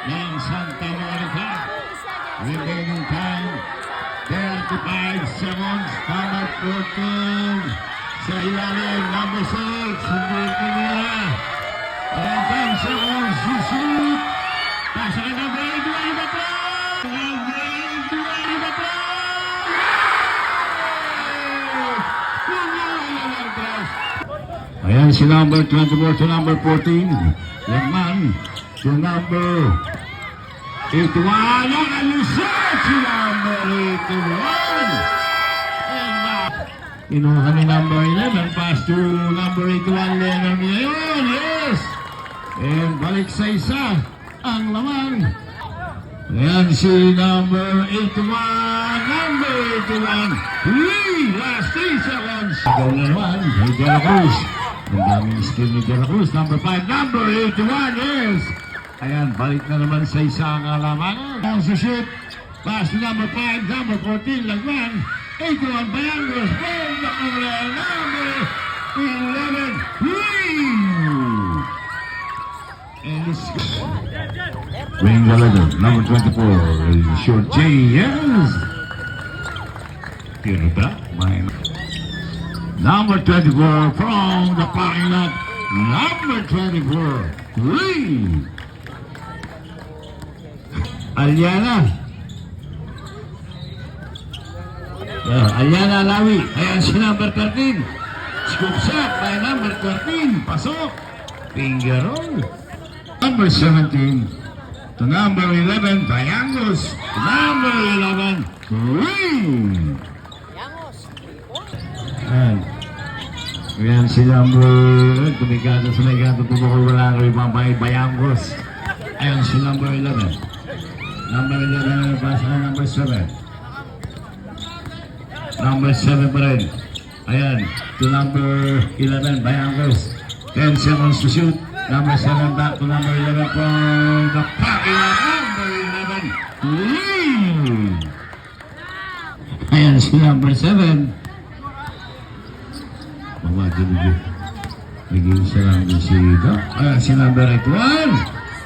ng Santa Monica. Remaining time, 35 seconds. Number 14 sa ilalim. Number 6, hindi nila. And 10 seconds to shoot. Pasa kay number 8, duwali ba po? Number 8, duwali ba po? Ayan si number 24 to number 14. Lagman to number 81. Ang alusot si number 81. And inuha ni number 11. Pass to number 81. Leonard ngayon. Yes. And balik sa isa. Ang laman. Ayan si number 81. Number 81. Last 3 seconds. Ikaw na naman. Hey, De La Cruz. Ang daming skill ni De La Cruz. Number 5. Number 81. Yes. Ayan, balik na naman sa isang alaman. Ang shoot. Pass to number 5. Number 14. Lagman. 81. Bayangos. Boom. Number 11. And it's Wing Gallagher, number 24, short J, yes. Tira back, number 24 from the parking lot, number 24, Lee. Aliana. Aliana Alawi, ayan si number 13. Scoop shot by number 13, pasok. Finger roll. Number 17 to number 11, Bayangos. Number 11, Green. Ayan si number, tumigado sa may gato, pumukul wala ko yung mga Bayangos. Ayan si number 11. Number 11, pasa ka number 7. Number 7 pa rin. Ayan, to number 11, Bayangos. 10 seconds to shoot. Number 7 back to number 11 from the parking lot. Number 11, Lee. Ayan si number 7. Mamadiligi. Naging siya lang din si Doc. Ayan si number 81.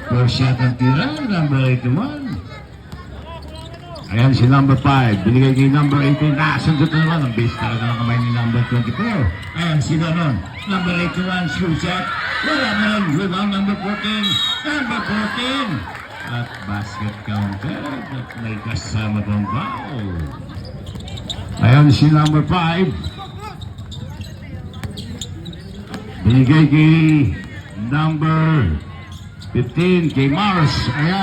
First shot ang tira. Number 81. Ayan si number 5. Binigay kay number 18. Nasundot na naman. Ang base talaga ng kamay ni number 24. Ayan si Ganon. Number 81. School shot. Wala na lang. Rebound number 14. Number 14. At basket counter. At may kasama pang foul. Ayan si number 5. Binigay kay number 15. Kay Mars. Ayan.